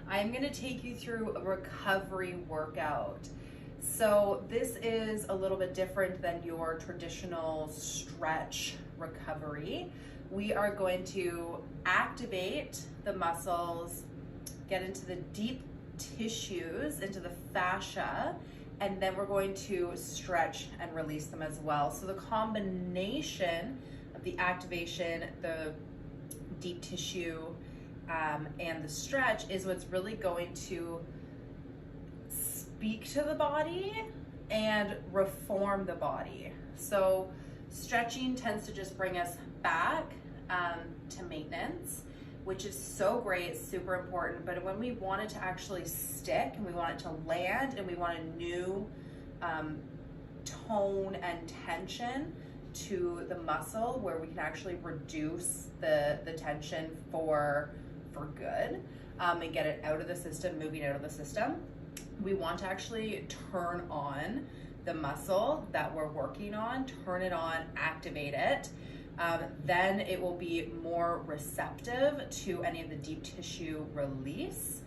I'm gonna take you through a recovery workout. So this is a little bit different than your traditional stretch recovery. We are going to activate the muscles, get into the deep tissues, into the fascia, and then we're going to stretch and release them as well. So the combination of the activation, the deep tissue, and the stretch is what's really going to speak to the body and reform the body. So stretching tends to just bring us back to maintenance, which is so great, super important. But when we want it to actually stick and we want it to land and we want a new tone and tension to the muscle where we can actually reduce the tension for good, and get it out of the system, moving out of the system, we want to actually turn on the muscle that we're working on, turn it on, activate it. Then it will be more receptive to any of the deep tissue release.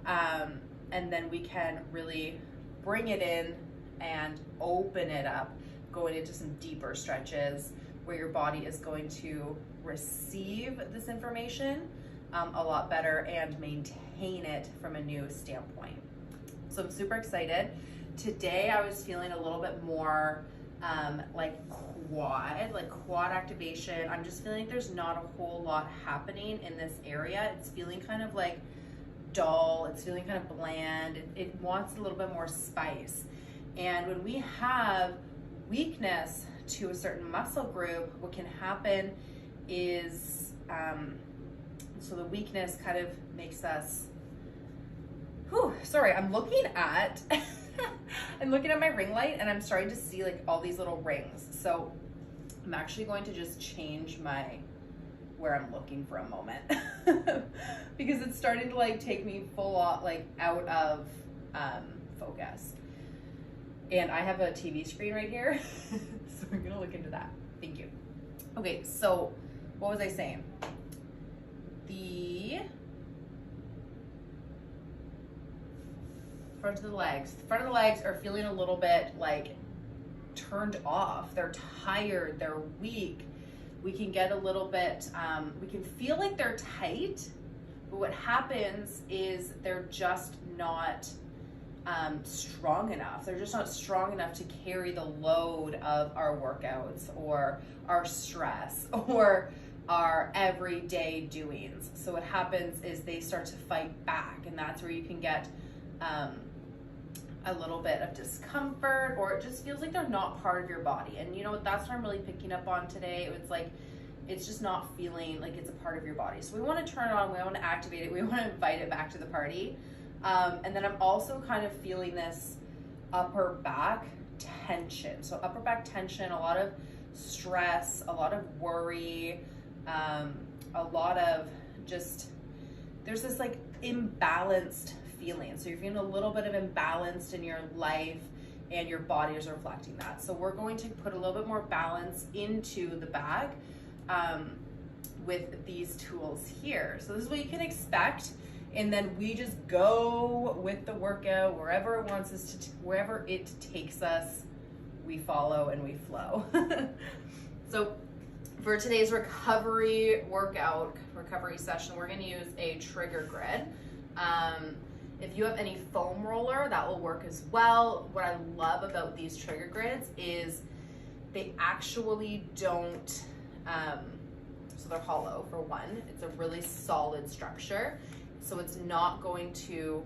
And then we can really bring it in and open it up, going into some deeper stretches where your body is going to receive this information a lot better and maintain it from a new standpoint. So I'm super excited. Today I was feeling a little bit more like quad activation. I'm just feeling like there's not a whole lot happening in this area. It's feeling kind of like dull. It's feeling kind of bland. It wants a little bit more spice. And when we have weakness to a certain muscle group, what can happen is, so the weakness kind of makes us, sorry, I'm looking at my ring light and I'm starting to see like all these little rings. So I'm actually going to just change where I'm looking for a moment because it's starting to like take me out of focus. And I have a TV screen right here, so I'm gonna look into that. Thank you. Okay, so what was I saying? The front of the legs. The front of the legs are feeling a little bit like turned off. They're tired, they're weak. We can get a little bit, we can feel like they're tight, but what happens is they're just not strong enough. They're just not strong enough to carry the load of our workouts or our stress or our everyday doings. So what happens is they start to fight back, and that's where you can get a little bit of discomfort, or it just feels like they're not part of your body. And you know what, that's what I'm really picking up on today. It's like, it's just not feeling like it's a part of your body. So we want to turn it on, we want to activate it, we want to invite it back to the party. And then I'm also kind of feeling this upper back tension. So upper back tension, a lot of stress, a lot of worry, a lot of just, there's this like imbalanced feeling. So you're feeling a little bit of imbalanced in your life and your body is reflecting that. So we're going to put a little bit more balance into the back with these tools here. So this is what you can expect. And then we just go with the workout wherever it wants us to, wherever it takes us, we follow and we flow. So for today's recovery session, we're going to use a trigger grid. If you have any foam roller, that will work as well. What I love about these trigger grids is they actually don't, so they're hollow for one. It's a really solid structure. So it's not going to,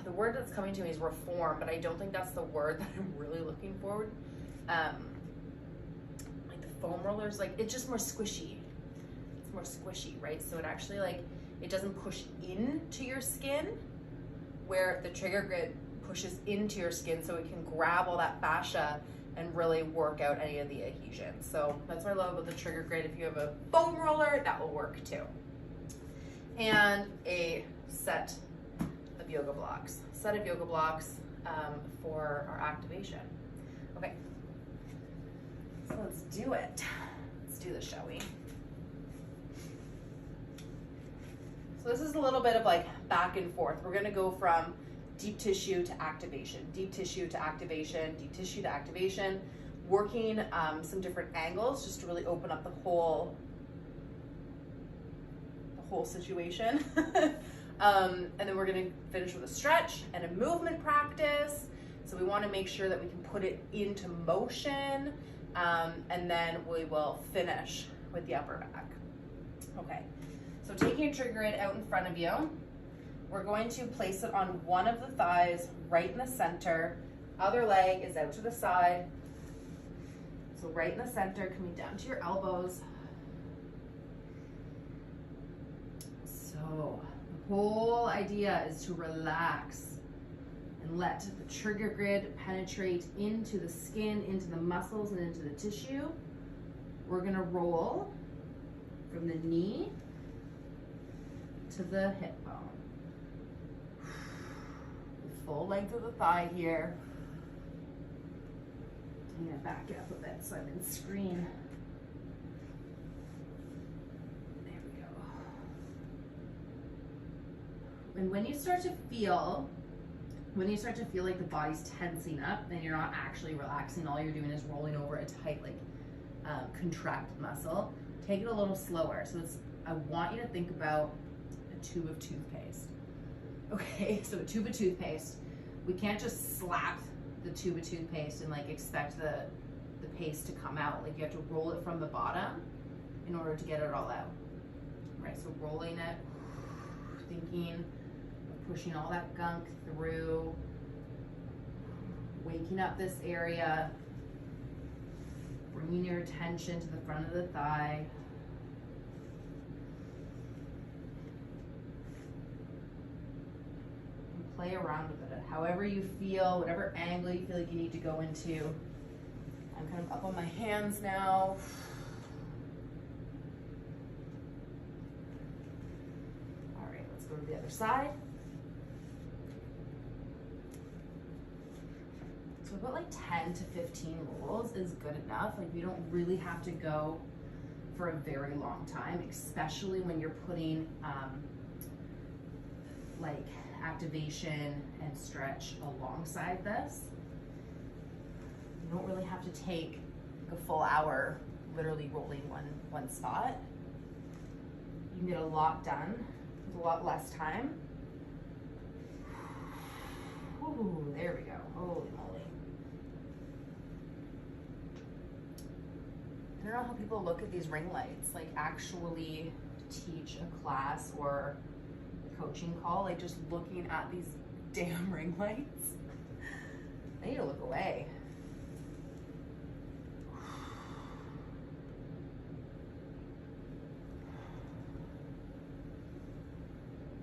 the word that's coming to me is reform, but I don't think that's the word that I'm really looking for. Like the foam rollers, like it's just more squishy. It's more squishy, right? So it actually like, it doesn't push into your skin where the trigger grid pushes into your skin, so it can grab all that fascia and really work out any of the adhesions. So that's what I love about the trigger grid. If you have a foam roller, that will work too. And a set of yoga blocks. For our activation. Okay, so let's do it. Let's do this, shall we? So this is a little bit of like back and forth. We're gonna go from deep tissue to activation, deep tissue to activation, deep tissue to activation, working some different angles just to really open up the whole situation. And then we're gonna finish with a stretch and a movement practice. So we wanna make sure that we can put it into motion, and then we will finish with the upper back. Okay, so taking your trigger grid out in front of you, we're going to place it on one of the thighs, right in the center. Other leg is out to the side. So right in the center, coming down to your elbows. So the whole idea is to relax and let the trigger grid penetrate into the skin, into the muscles, and into the tissue. We're gonna roll from the knee to the hip bone. Full length of the thigh here. I'm gonna back it up a bit so I'm in screen. There we go. And when you start to feel like the body's tensing up, then you're not actually relaxing. All you're doing is rolling over a tight, like contracted muscle. Take it a little slower. So I want you to think about a tube of toothpaste. Okay, so a tube of toothpaste. We can't just slap the tube of toothpaste and like expect the paste to come out. Like you have to roll it from the bottom in order to get it all out. Right, so rolling it, thinking of pushing all that gunk through, waking up this area, bringing your attention to the front of the thigh. Play around with it, however you feel, whatever angle you feel like you need to go into. I'm kind of up on my hands now. All right, let's go to the other side. So about like 10 to 15 rolls is good enough. Like we don't really have to go for a very long time, especially when you're putting like activation and stretch alongside this. You don't really have to take a full hour literally rolling one spot. You can get a lot done with a lot less time. Ooh, there we go. Holy moly. I don't know how people look at these ring lights, like actually teach a class or coaching call, like just looking at these damn ring lights. I need to look away.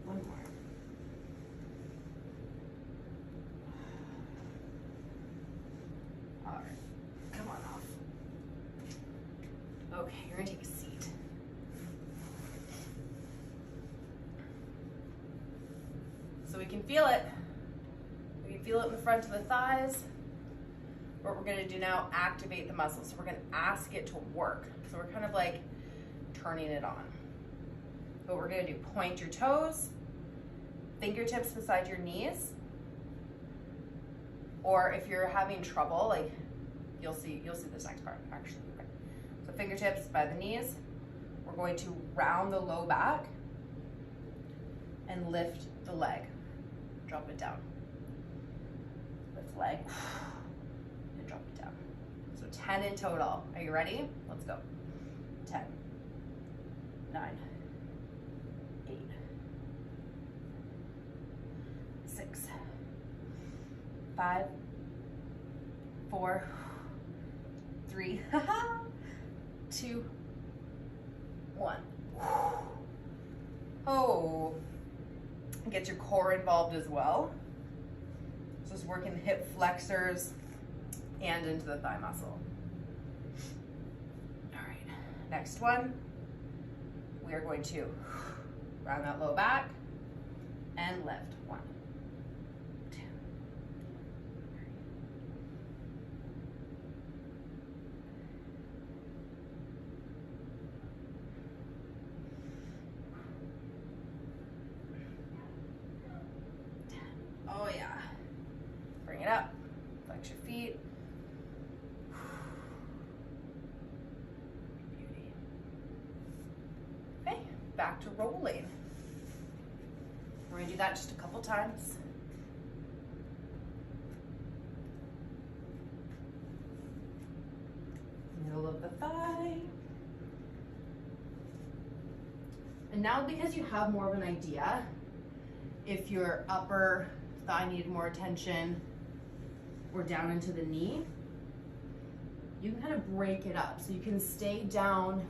One more. All right, come on off. Okay, you're gonna take a seat. So we can feel it. We can feel it in the front of the thighs. What we're gonna do now, activate the muscles. So we're gonna ask it to work. So we're kind of like turning it on. What we're gonna do, point your toes, fingertips beside your knees. Or if you're having trouble, like you'll see this next part actually. Okay. So fingertips by the knees. We're going to round the low back and lift the leg. Drop it down. Lift the leg and drop it down. So 10 in total. Are you ready? Let's go. 10, 9, 8, 6, 5, 4, 3, 2, 1. Oh. Get your core involved as well. So it's working hip flexors and into the thigh muscle. All right, next one. We are going to round that low back and lift. 1, 2, 3. rolling. We're gonna do that just a couple times. Middle of the thigh. And now because you have more of an idea, if your upper thigh needed more attention or down into the knee, you can kind of break it up. So you can stay down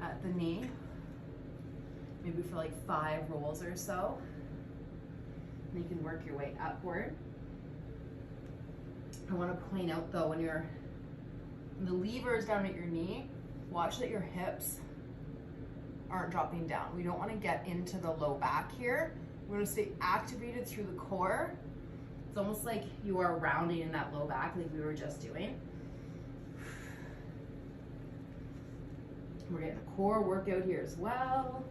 at the knee, maybe for like 5 rolls or so. And you can work your way upward. I want to point out though, when the lever is down at your knee, watch that your hips aren't dropping down. We don't want to get into the low back here. We want to stay activated through the core. It's almost like you are rounding in that low back like we were just doing. We're getting a core workout here as well.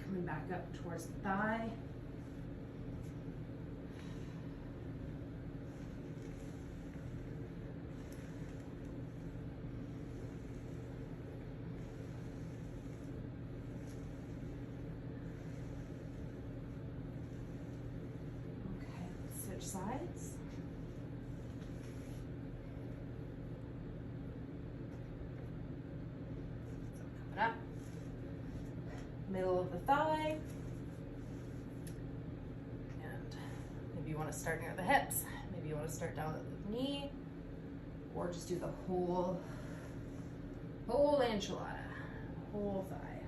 Coming back up towards the thigh. Sides. So coming up, middle of the thigh, and maybe you want to start near the hips, maybe you want to start down at the knee, or just do the whole enchilada, whole thigh.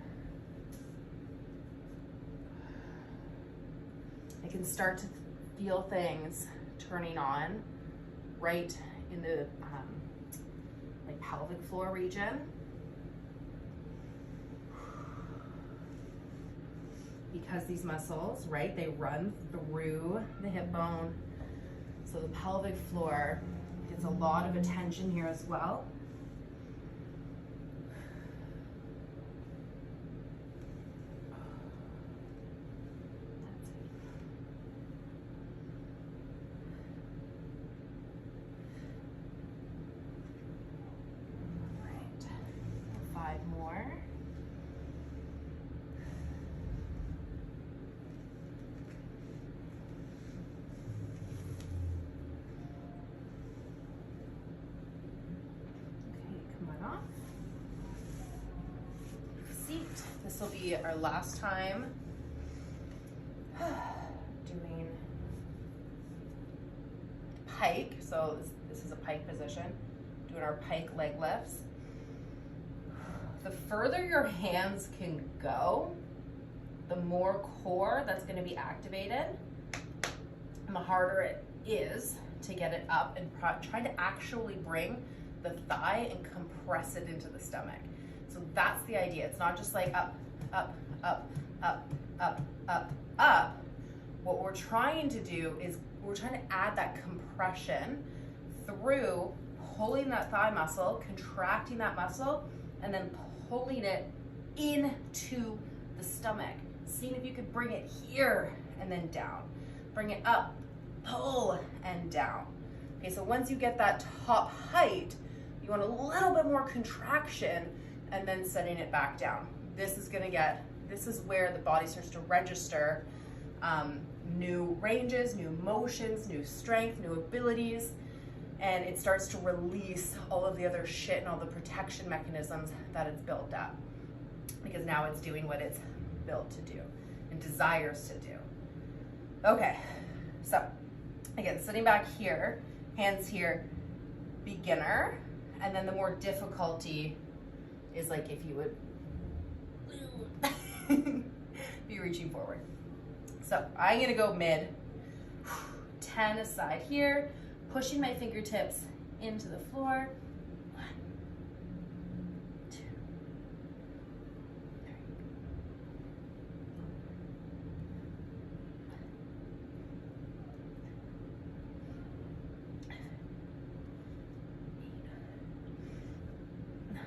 I can start to feel things turning on right in the like pelvic floor region. Because these muscles, right, they run through the hip bone. So the pelvic floor gets a lot of attention here as well. More. Okay, come on off. Seat. This will be our last time doing pike. So this is a pike position. Doing our pike leg lifts. The further your hands can go, the more core that's going to be activated, and the harder it is to get it up and try to actually bring the thigh and compress it into the stomach. So that's the idea. It's not just like up, up, up, up, up, up, up. What we're trying to do is we're trying to add that compression through pulling that thigh muscle, contracting that muscle, and then pulling it into the stomach. Seeing if you could bring it here and then down. Bring it up, pull, and down. Okay, so once you get that top height, you want a little bit more contraction and then setting it back down. This is where the body starts to register new ranges, new motions, new strength, new abilities, and it starts to release all of the other shit and all the protection mechanisms that it's built up. Because now it's doing what it's built to do and desires to do. Okay, so again, sitting back here, hands here, beginner, and then the more difficulty is like if you would be reaching forward. So I'm gonna go mid, 10 aside here, pushing my fingertips into the floor. 1, 2, 3, 8, 9,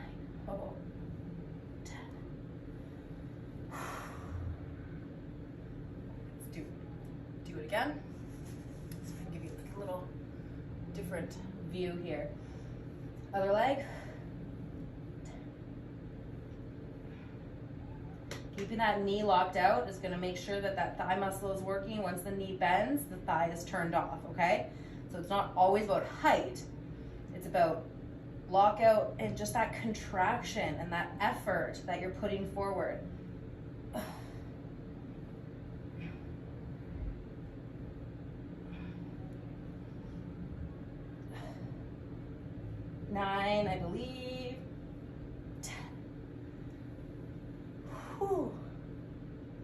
oh, 10. Let's do it again. So I'm gonna give you a little different view here. Other leg, Keeping that knee locked out is gonna make sure that that thigh muscle is working. Once the knee bends, the thigh is turned off, okay? So it's not always about height. It's about lockout and just that contraction and that effort that you're putting forward. 9, I believe. 10. Whew.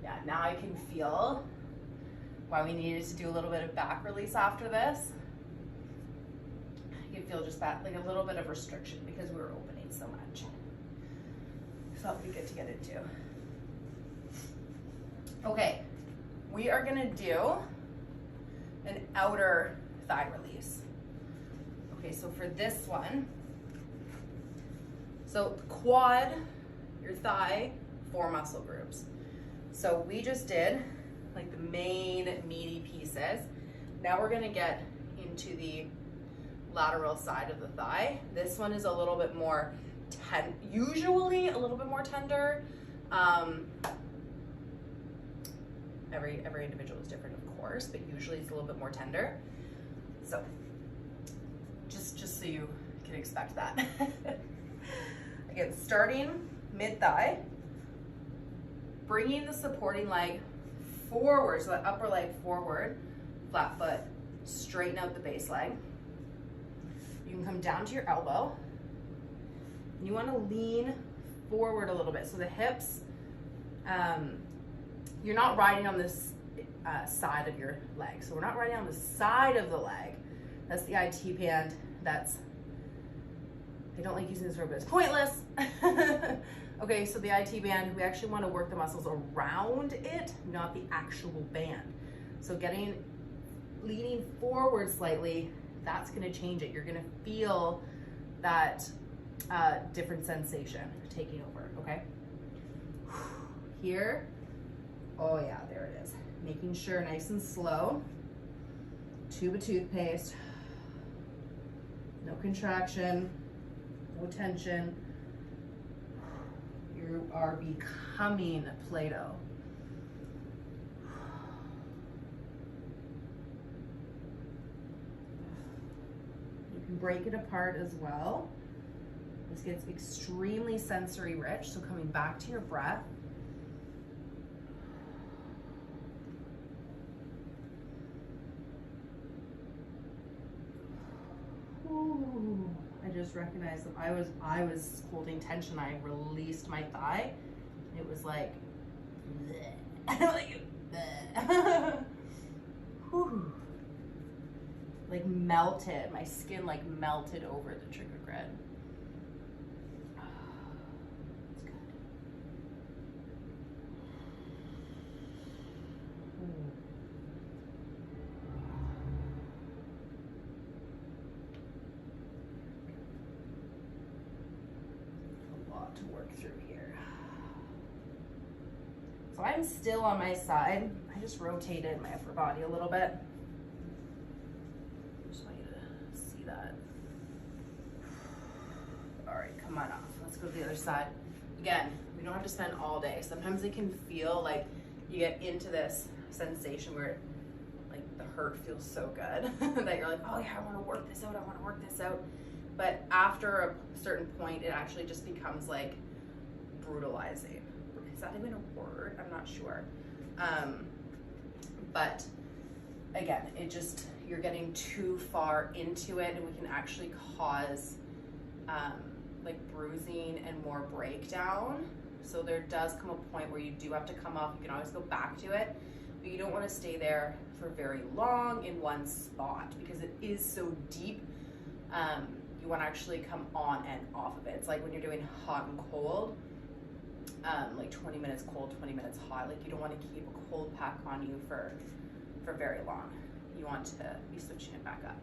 Yeah, now I can feel why we needed to do a little bit of back release after this. You can feel just that, like a little bit of restriction because we were opening so much. So that'll be good to get into. Okay, we are gonna do an outer thigh release. Okay, so for this one, so quad, your thigh, 4 muscle groups. So we just did like the main meaty pieces. Now we're gonna get into the lateral side of the thigh. This one is a little bit more usually a little bit more tender. Every individual is different, of course, but usually it's a little bit more tender. So just so you can expect that. Again, starting mid-thigh, bringing the supporting leg forward, so that upper leg forward, flat foot, straighten out the base leg. You can come down to your elbow. You want to lean forward a little bit. So the hips, you're not riding on this side of your leg. So we're not riding on the side of the leg. That's the IT band. I don't like using this word, but it's pointless. Okay, so the IT band, we actually want to work the muscles around it, not the actual band. So leaning forward slightly, that's going to change it. You're going to feel that different sensation taking over, okay? Here, oh yeah, there it is. Making sure nice and slow. Tube of toothpaste. No contraction, no tension. You are becoming Play-Doh. You can break it apart as well. This gets extremely sensory rich, so coming back to your breath. Ooh, I just recognized that I was holding tension. I released my thigh. It was like, whew. Like melted. My skin like melted over the trigger grid. It's good. A lot to work through here. So I'm still on my side. I just rotated my upper body a little bit. Just want you to see that. All right, come on off. Let's go to the other side. Again, we don't have to spend all day. Sometimes it can feel like you get into this sensation where like the hurt feels so good that you're like, oh yeah, I want to work this out. I want to work this out. But after a certain point, it actually just becomes like brutalizing. Is that even a word? I'm not sure. But again, you're getting too far into it, and we can actually cause like bruising and more breakdown. So there does come a point where you do have to come off. You can always go back to it, but you don't want to stay there for very long in one spot because it is so deep. You want to actually come on and off of it. It's like when you're doing hot and cold. Like 20 minutes cold, 20 minutes hot. Like you don't want to keep a cold pack on you for very long. You want to be switching it back up.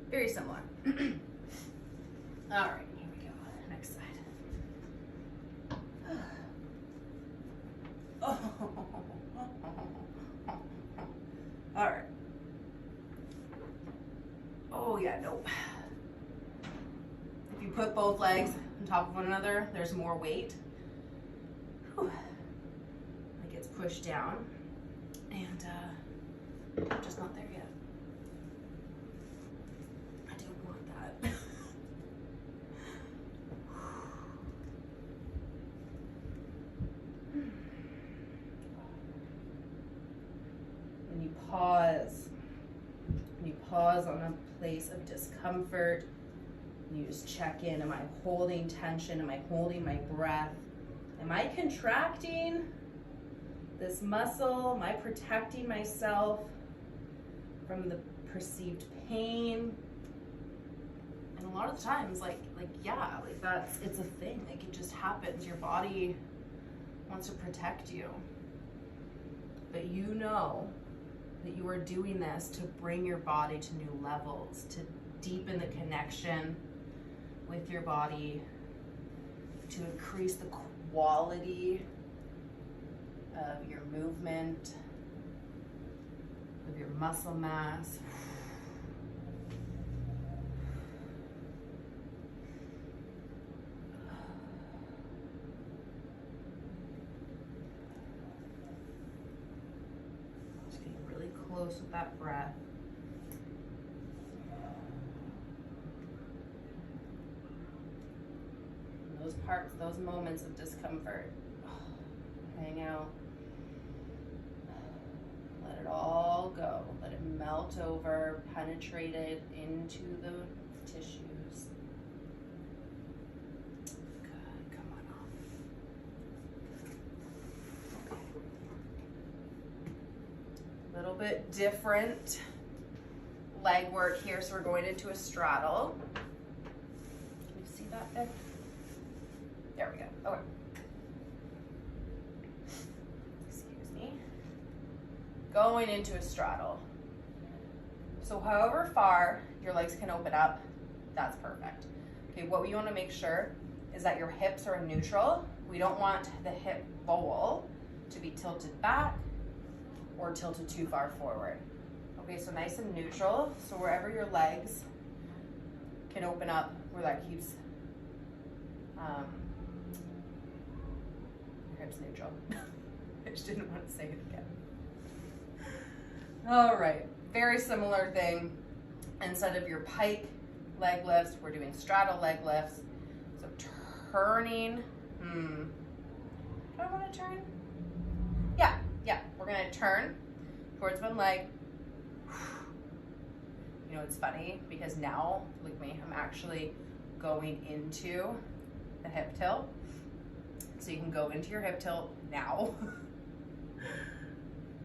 Very similar. All right, here we go. Next side. Oh. All right. Oh yeah, no. If you put both legs on top of one another, there's more weight. Whew. gets pushed down, and I'm just not there yet. I don't want that. When you pause on a place of discomfort, you just check in. Am I holding tension? Am I holding my breath? Am I contracting this muscle? Am I protecting myself from the perceived pain? And a lot of the times, yeah, it's a thing. Like, it just happens. Your body wants to protect you. But you know that you are doing this to bring your body to new levels, to deepen the connection with your body, to increase the quality of your movement, of your muscle mass. Just getting really close with that breath. Those parts, those moments of discomfort, hang out. Let it all go. Let it melt over, penetrate it into the tissues. Good, come on off. Okay. A little bit different leg work here, so we're going into a straddle. Can you see that there? There we go. Okay. Excuse me. Going into a straddle. So however far your legs can open up, that's perfect. Okay, what we want to make sure is that your hips are neutral. We don't want the hip bowl to be tilted back or tilted too far forward. Okay, so nice and neutral. So wherever your legs can open up, where that keeps hips neutral. I just didn't want to say it again. All right, very similar thing. Instead of your pike leg lifts, we're doing straddle leg lifts. So turning, do I want to turn? Yeah, we're gonna turn towards one leg. You know, it's funny because now, look at me, I'm actually going into the hip tilt. So you can go into your hip tilt now.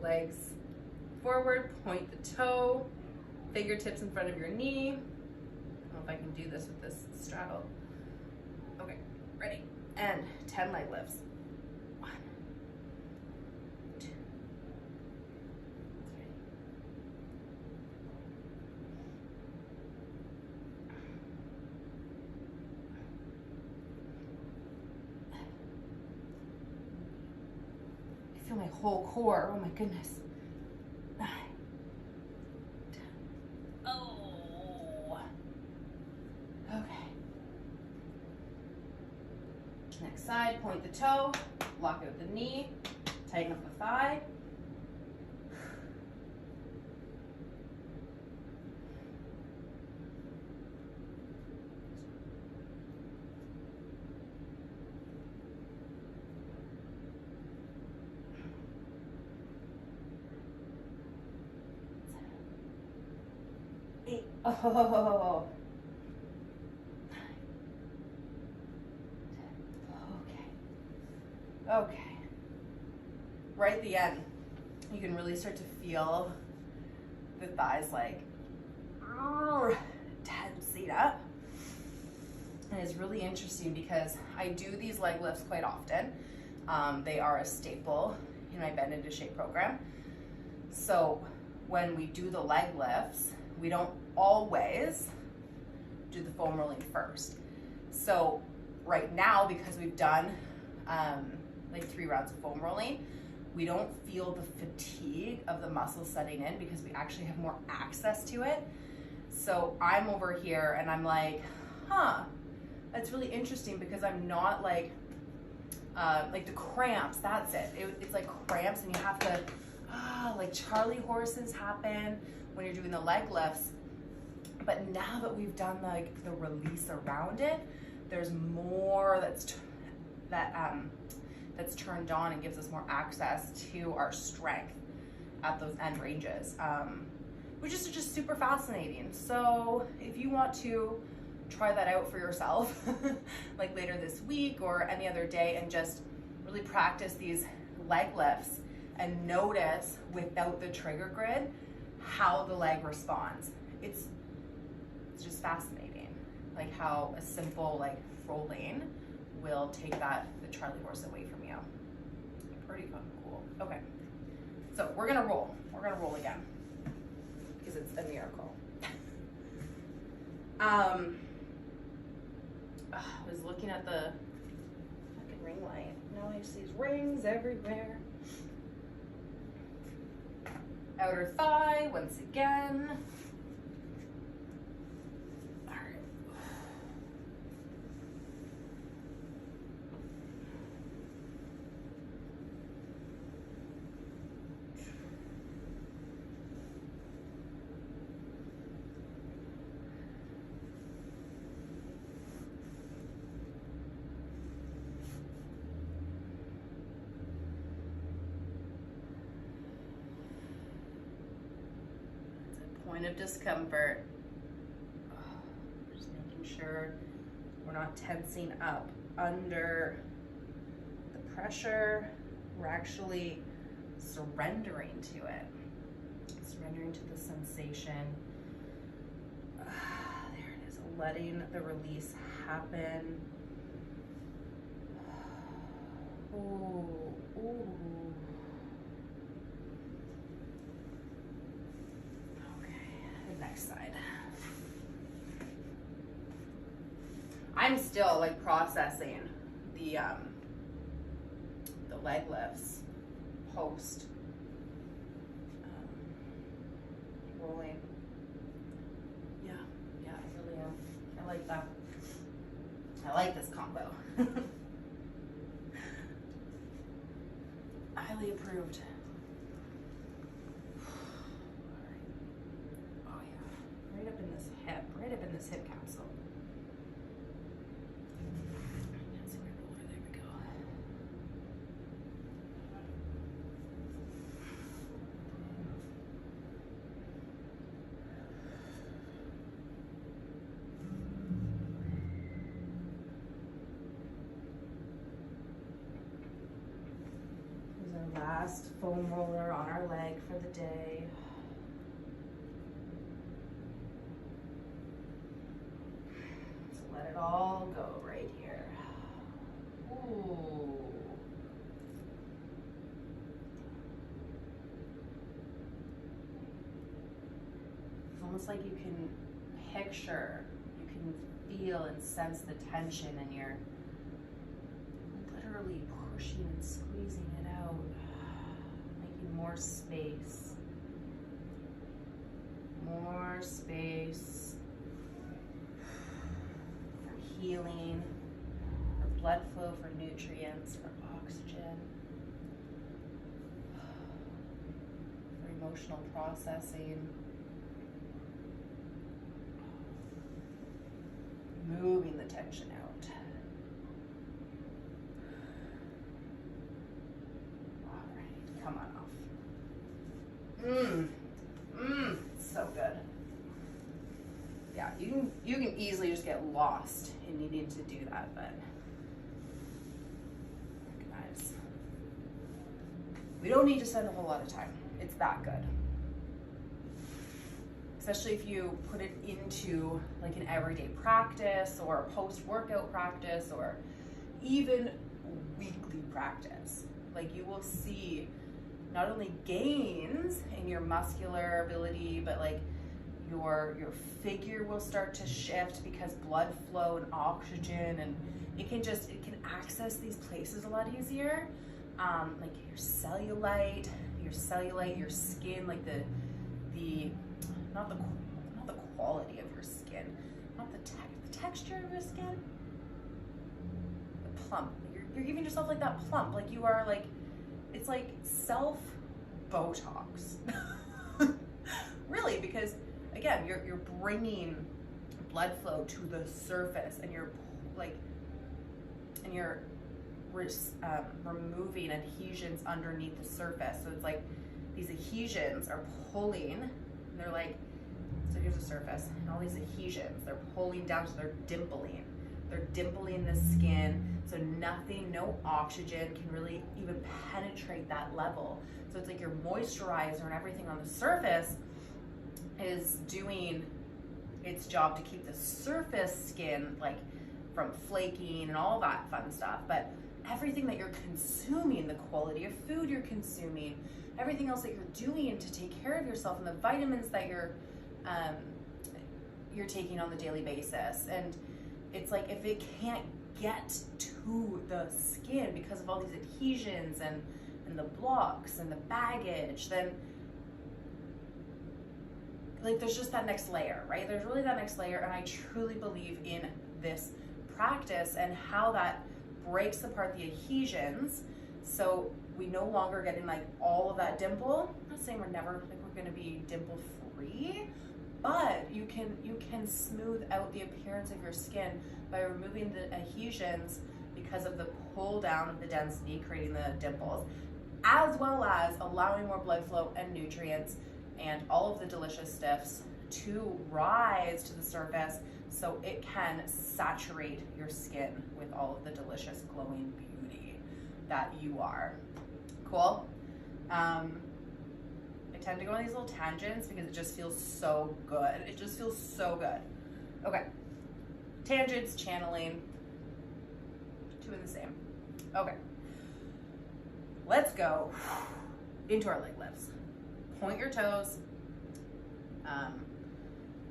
Legs forward, point the toe, fingertips in front of your knee. I don't know if I can do this with this straddle. Okay, ready? And 10 leg lifts. 1, 2, 3. I feel my whole core. Oh my goodness. 9, 10. Oh. Okay. Next side, point the toe, lock out the knee, tighten up the thigh. Oh. Okay. Right at the end, you can really start to feel the thighs like tensing up. And it's really interesting because I do these leg lifts quite often. They are a staple in my Bend Into Shape program. So when we do the leg lifts, we don't always do the foam rolling first. So right now, because we've done like 3 rounds of foam rolling, we don't feel the fatigue of the muscles setting in because we actually have more access to it. So I'm over here and I'm like, that's really interesting because I'm not like like the cramps, that's it. It's like cramps, and you have to, like Charlie horses happen when you're doing the leg lifts. But now that we've done like the release around it, there's more that's turned on and gives us more access to our strength at those end ranges, which is just super fascinating. So if you want to try that out for yourself, like later this week or any other day, and just really practice these leg lifts and notice without the trigger grid how the leg responds. It's just fascinating, like how a simple like rolling will take the Charlie horse away from you. Pretty fucking cool. Okay, so we're gonna roll again because it's a miracle. I was looking at the fucking ring light. Now I see these rings everywhere. Outer thigh once again. All right. Point of discomfort. Just making sure we're not tensing up under the pressure. We're actually surrendering to it. Surrendering to the sensation. There it is. Letting the release happen. Ooh, ooh. Next side. I'm still like processing the leg lifts post rolling. Yeah, I really am. I like that. I like this combo. Highly approved. Right up in this hip capsule. That's my roller. There we go. Here's our last foam roller on our leg for the day. Let it all go right here. Ooh. It's almost like you can picture, you can feel and sense the tension, and you're literally pushing and squeezing it out, making more space. More space. Healing, for blood flow, for nutrients, for oxygen, for emotional processing, moving the tension out. All right, come on off. So good. Yeah, you can easily just get lost in needing to do that, but guys, we don't need to spend a whole lot of time. It's that good. Especially if you put it into like an everyday practice or a post-workout practice or even weekly practice. Like, you will see not only gains in your muscular ability, but like your figure will start to shift because blood flow and oxygen, and it can access these places a lot easier. Like your cellulite, your skin, like the not the quality of your skin, not the texture of your skin, the plump, you're giving yourself like that plump, like you are like, it's like self Botox. Really, because again, you're bringing blood flow to the surface, and you're like, and you're removing adhesions underneath the surface. So it's like these adhesions are pulling, and they're like, so here's the surface, and all these adhesions, they're pulling down, so they're dimpling. They're dimpling the skin, so nothing, no oxygen can really even penetrate that level. So it's like your moisturizer and everything on the surface is doing its job to keep the surface skin like from flaking and all that fun stuff. But everything that you're consuming, the quality of food you're consuming, everything else that you're doing to take care of yourself, and the vitamins that you're taking on the daily basis. And it's like, if it can't get to the skin because of all these adhesions and the blocks and the baggage, then like there's just that next layer, right? There's really that next layer. And I truly believe in this practice and how that breaks apart the adhesions. So we no longer getting like all of that dimple. I'm not saying we're never, like we're gonna be dimple free, but you can smooth out the appearance of your skin by removing the adhesions because of the pull down of the density, creating the dimples, as well as allowing more blood flow and nutrients and all of the delicious stuffs to rise to the surface, so it can saturate your skin with all of the delicious glowing beauty that you are. Cool? I tend to go on these little tangents because it just feels so good. It just feels so good. Okay. Tangents, channeling, two in the same. Okay. Let's go into our leg lifts. Point your toes.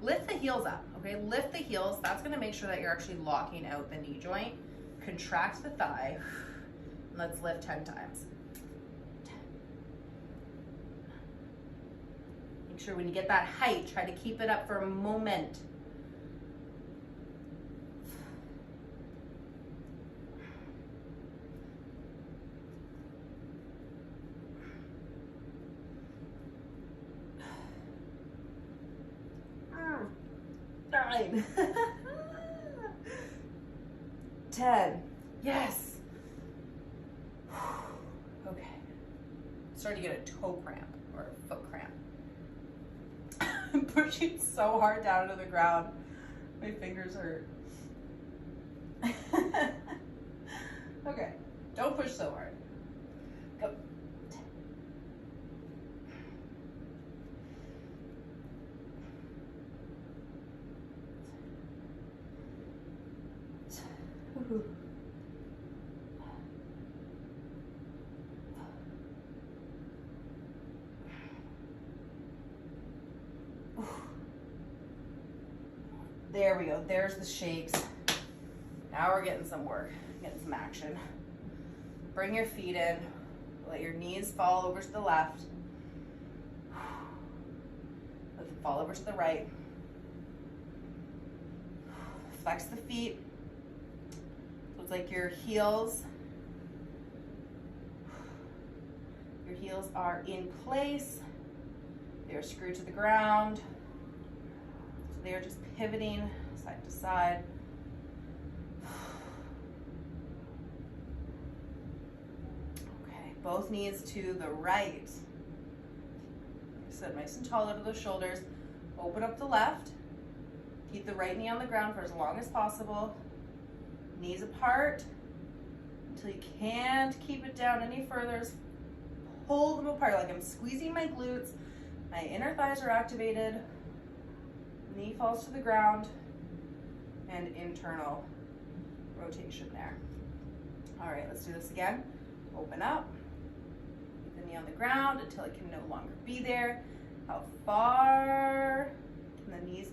Lift the heels up, okay? Lift the heels. That's gonna make sure that you're actually locking out the knee joint. Contract the thigh. Let's lift 10 times. Make sure when you get that height, try to keep it up for a moment. Nine. 10. Yes. Okay. Starting to get a toe cramp or a foot cramp. I'm pushing so hard down to the ground. My fingers hurt. Okay. Don't push so hard. Go. There we go. There's the shakes. Now we're getting some work, getting some action. Bring your feet in. Let your knees fall over to the left. Let them fall over to the right. Flex the feet. So it's like your heels are in place. They're screwed to the ground. So they are just pivoting side to side. Okay, both knees to the right. Sit nice and tall over those shoulders. Open up the left. Keep the right knee on the ground for as long as possible. Knees apart until you can't keep it down any further. Pull them apart like I'm squeezing my glutes. My inner thighs are activated. Knee falls to the ground, and internal rotation there. All right, let's do this again. Open up. Keep the knee on the ground until it can no longer be there. How far can the knees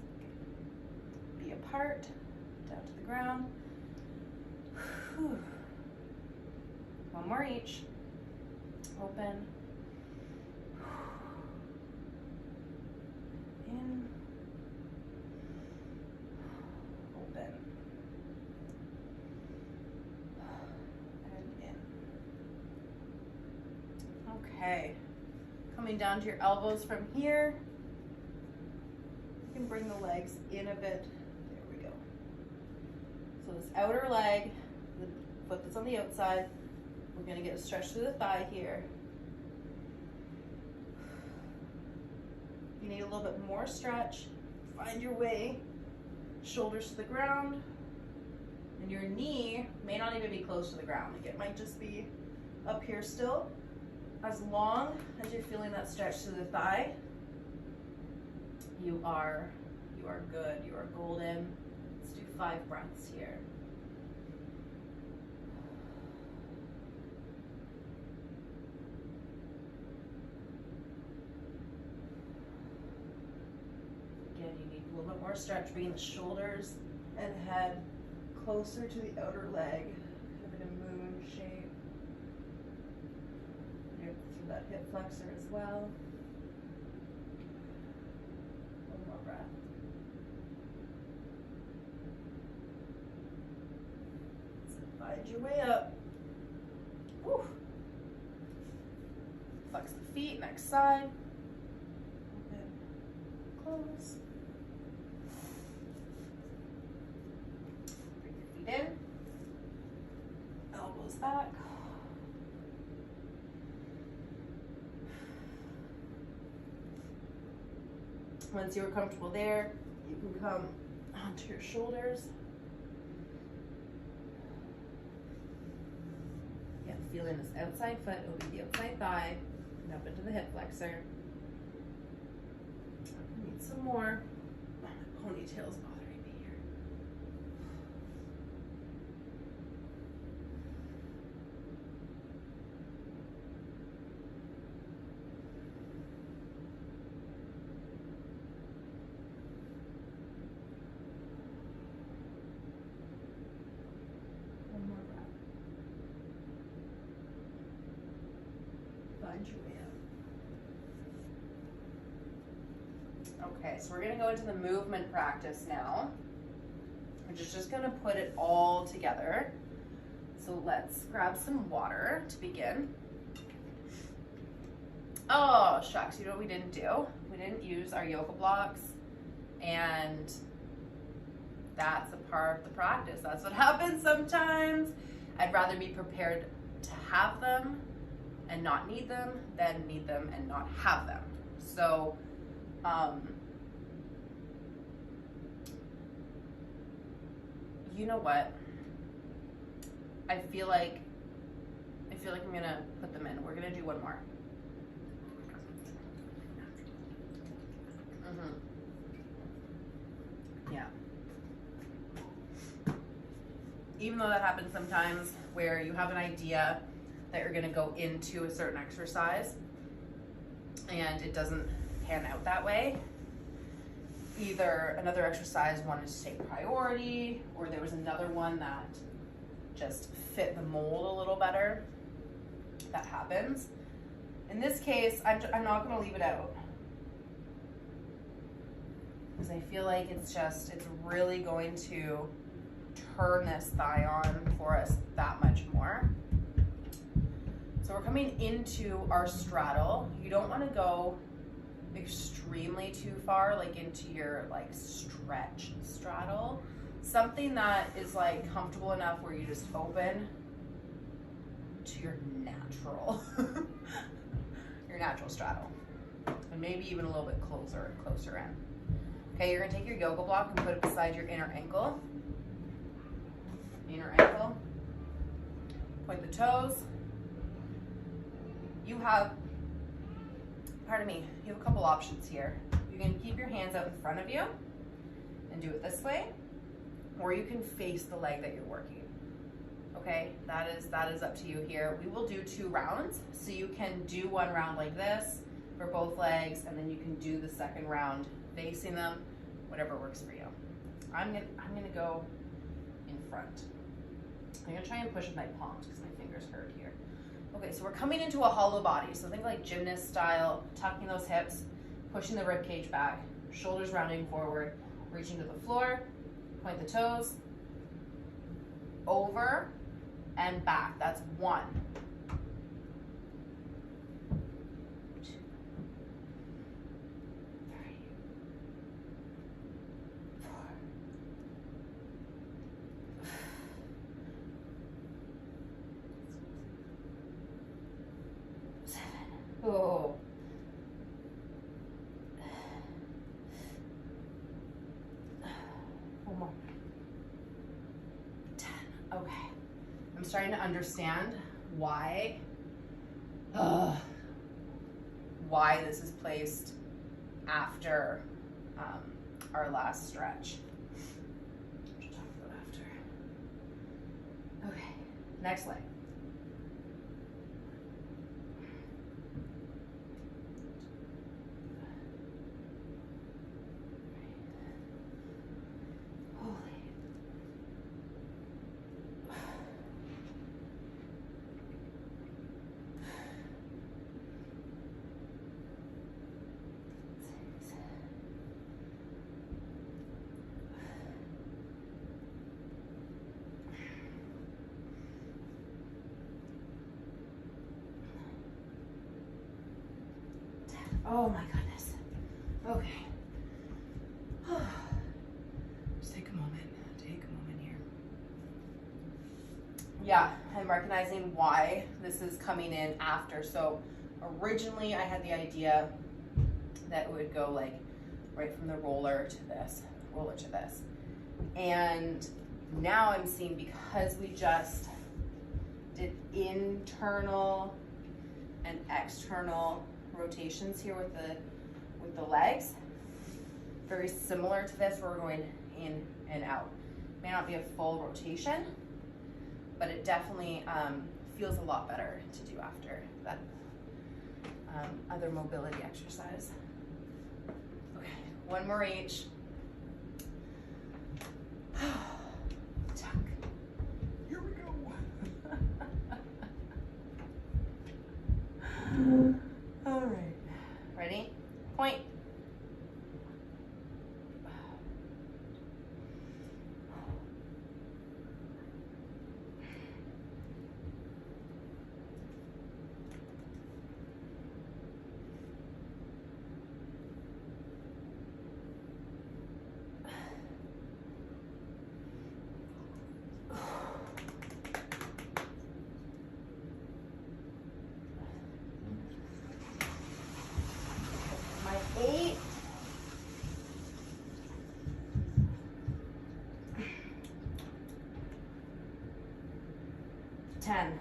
be apart? Down to the ground. Whew. One more each. Open. In. Open. And Okay, coming down to your elbows from here. You can bring the legs in a bit. There we go. So this outer leg, the foot that's on the outside, we're gonna get a stretch through the thigh here. You need a little bit more stretch. Find your way, shoulders to the ground, and your knee may not even be close to the ground. Like it might just be up here still. As long as you're feeling that stretch to the thigh, you are good, you are golden. Let's do 5 breaths here. Again, you need a little bit more stretch, bringing the shoulders and head closer to the outer leg, kind of in a moon shape. Through that hip flexor as well. One more breath. So find your way up. Woo. Flex the feet, next side. Open, close. Bring your feet in. Elbows back. Once you're comfortable there, you can come onto your shoulders. Yeah, feeling this outside foot over the outside thigh and up into the hip flexor. I need some more. Oh, my ponytail's bothering me here. Find your way up. Okay, so we're gonna go into the movement practice now, which is just gonna put it all together. So let's grab some water to begin. Oh, shucks, you know what we didn't do? We didn't use our yoga blocks, and that's a part of the practice. That's what happens sometimes. I'd rather be prepared to have them and not need them than need them and not have them. So, you know what? I feel like I'm gonna put them in. We're gonna do one more. Yeah. Even though that happens sometimes where you have an idea that you're gonna go into a certain exercise and it doesn't pan out that way. Either another exercise wanted to take priority, or there was another one that just fit the mold a little better. That happens. In this case, I'm not gonna leave it out, because I feel like it's really going to turn this thigh on for us that much more. So we're coming into our straddle. You don't want to go extremely too far, like into your like stretch straddle. Something that is like comfortable enough where you just open to your natural straddle, and maybe even a little bit closer in. Okay, you're gonna take your yoga block and put it beside your inner ankle. Point the toes. You have a couple options here. You can keep your hands out in front of you and do it this way, or you can face the leg that you're working. Okay, that is up to you here. We will do 2 rounds, so you can do 1 round like this for both legs, and then you can do the second round facing them, whatever works for you. I'm gonna go in front. I'm gonna try and push with my palms because my fingers hurt here. Okay, so we're coming into a hollow body. So think like gymnast style, tucking those hips, pushing the rib cage back, shoulders rounding forward, reaching to the floor, point the toes, over and back. That's 1. Oh. One more. 10. Okay. I'm starting to understand why this is placed after our last stretch. We'll talk about after. Okay, next leg. Oh my goodness. Okay. Just take a moment. Take a moment here. Yeah, I'm recognizing why this is coming in after. So originally I had the idea that it would go like right from the roller to this, roller to this. And now I'm seeing, because we just did internal and external rotations here with the legs, very similar to this, where we're going in and out. May not be a full rotation, but it definitely feels a lot better to do after that other mobility exercise. Okay, one more each. Tuck. Here we go. All right. Ready? Point. My 8.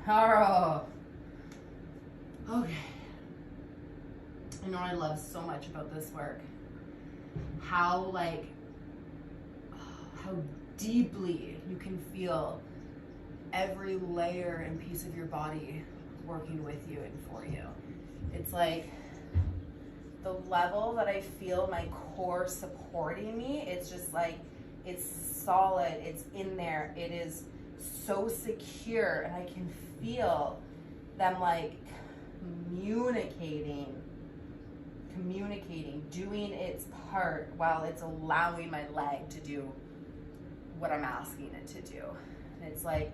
Oh. Okay. You know what I love so much about this work? How how deeply you can feel every layer and piece of your body working with you and for you. It's like the level that I feel my core supporting me, it's just like, it's solid, it's in there, it is so secure, and I can feel them like communicating, doing its part while it's allowing my leg to do what I'm asking it to do. And it's like,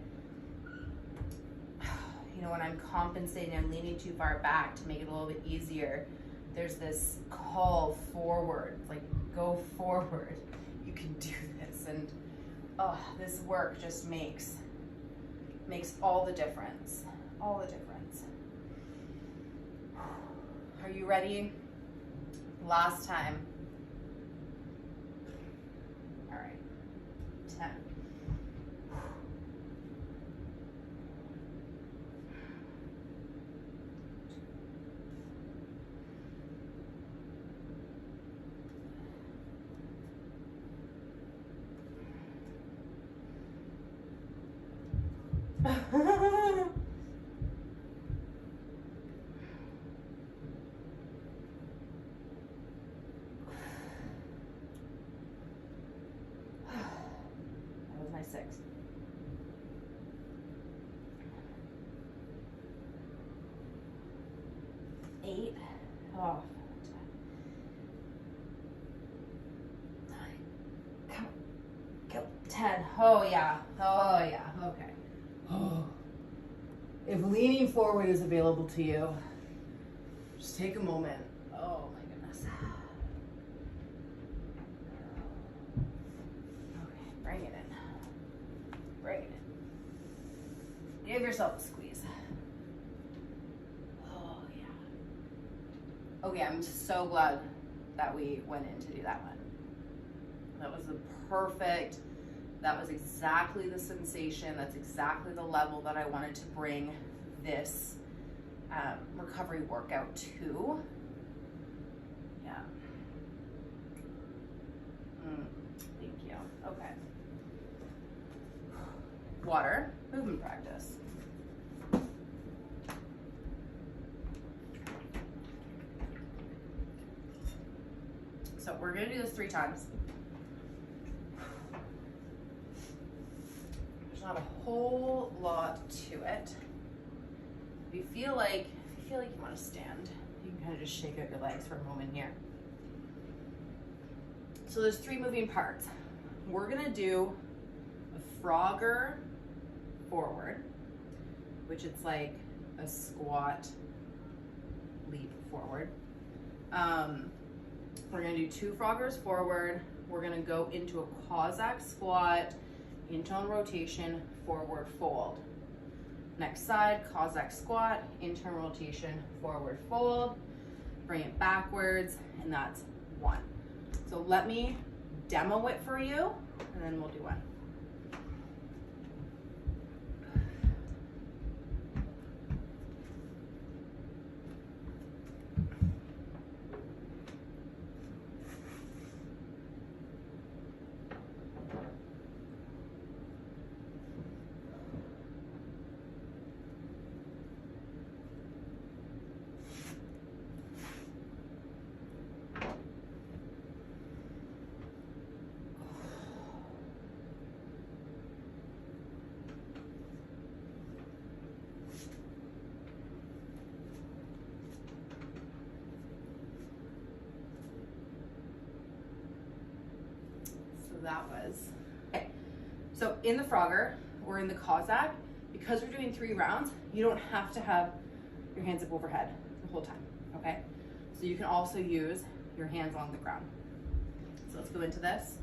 you know, when I'm compensating, I'm leaning too far back to make it a little bit easier. There's this call forward, like go forward. You can do this, and this work just makes all the difference. All the difference. Are you ready? Last time. All right. 10. That was my 6. 8. Oh. 9. Come on. Go. 10. Oh yeah. Oh yeah. Okay. Oh. If leaning forward is available to you, just take a moment. Oh my goodness. Okay, bring it in. Bring it in. Give yourself a squeeze. Oh yeah. Okay, I'm so glad that we went in to do that one. That was the perfect, that was exactly the sensation. That's exactly the level that I wanted to bring this recovery workout to. Yeah. Thank you. Okay. Water, movement practice. So we're gonna do this 3 times. There's not a whole lot to it. If you feel like you want to stand, you can kind of just shake out your legs for a moment here. So there's 3 moving parts. We're gonna do a Frogger forward, which it's like a squat leap forward. We're gonna do 2 Froggers forward. We're gonna go into a Cossack squat, internal rotation, forward fold. Next side, Cossack squat, internal rotation, forward fold. Bring it backwards, and that's 1. So let me demo it for you, and then we'll do one. That was okay. So in the Frogger or in the Cossack, because we're doing 3 rounds, you don't have to have your hands up overhead the whole time, okay? So you can also use your hands on the ground. So let's go into this.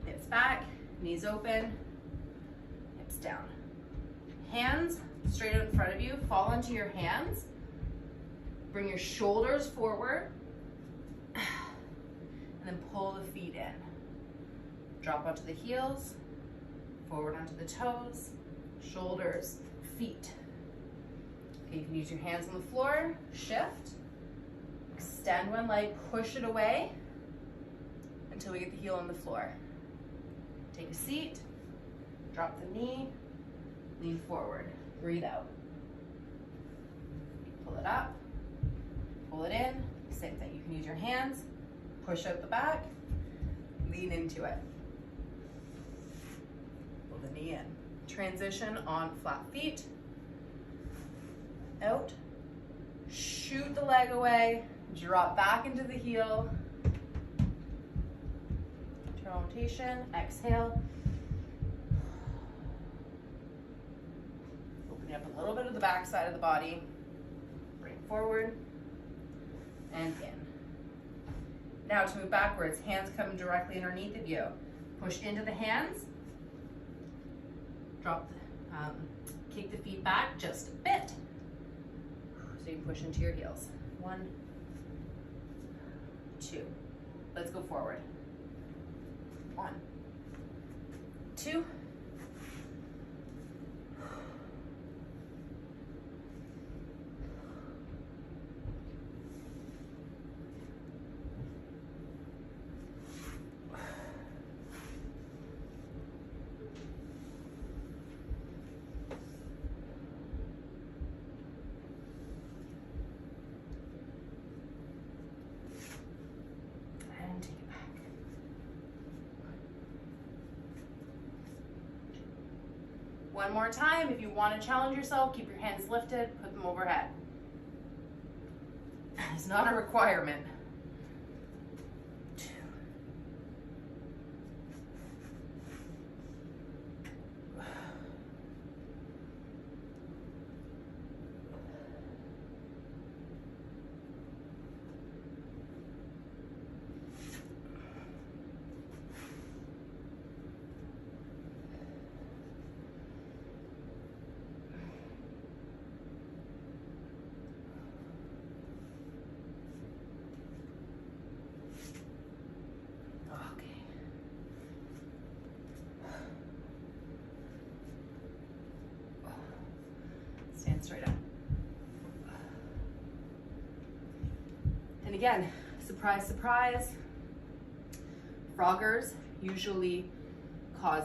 Hips back, knees open, hips down. Hands straight out in front of you, fall onto your hands. Bring your shoulders forward, and then pull the feet in. Drop onto the heels, forward onto the toes, shoulders, feet. Okay, you can use your hands on the floor, shift, extend one leg, push it away until we get the heel on the floor. Take a seat, drop the knee, lean forward, breathe out. Pull it up, pull it in, same thing. You can use your hands, push out the back, lean into it. The knee in. Transition on flat feet. Out. Shoot the leg away. Drop back into the heel. Internal rotation. Exhale. Opening up a little bit of the back side of the body. Bring forward and in. Now to move backwards, hands come directly underneath of you. Push into the hands. Drop, kick the feet back just a bit. So you push into your heels. 1, 2. Let's go forward. 1, 2. One more time. If you want to challenge yourself, keep your hands lifted, put them overhead. It's not a requirement. 2. And again, surprise, surprise, froggers usually cause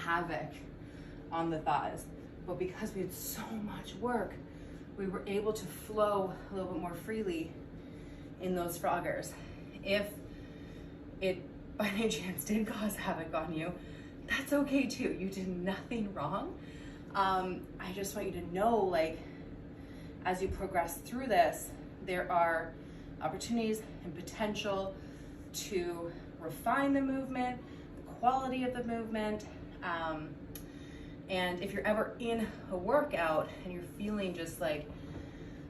havoc on the thighs. But because we had so much work, we were able to flow a little bit more freely in those froggers. If it by any chance did cause havoc on you, that's okay too. You did nothing wrong. I just want you to know, like, as you progress through this, there are opportunities and potential to refine the movement, the quality of the movement. And if you're ever in a workout and you're feeling just like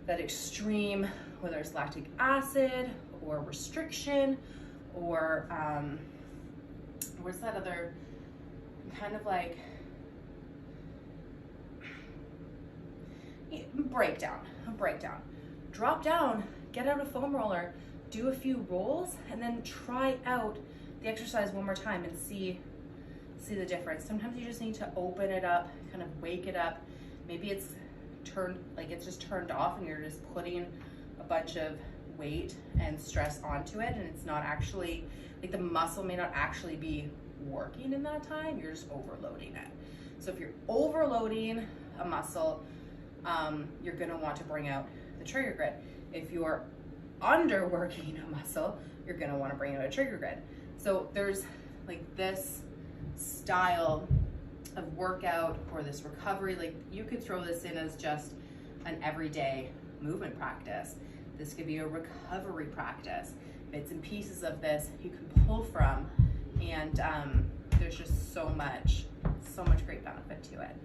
that extreme, whether it's lactic acid or restriction or what's that other kind of like a breakdown. Drop down, get out a foam roller, do a few rolls, and then try out the exercise one more time and see the difference. Sometimes you just need to open it up, kind of wake it up. Maybe it's just turned off and you're just putting a bunch of weight and stress onto it, and it's not actually, like, the muscle may not actually be working in that time, you're just overloading it. So if you're overloading a muscle, you're gonna want to bring out the trigger grid. If you're underworking a muscle, you're gonna wanna bring out a trigger grid. So there's like this style of workout or this recovery, like you could throw this in as just an everyday movement practice. This could be a recovery practice. Bits and pieces of this you can pull from, and there's just so much great benefit to it.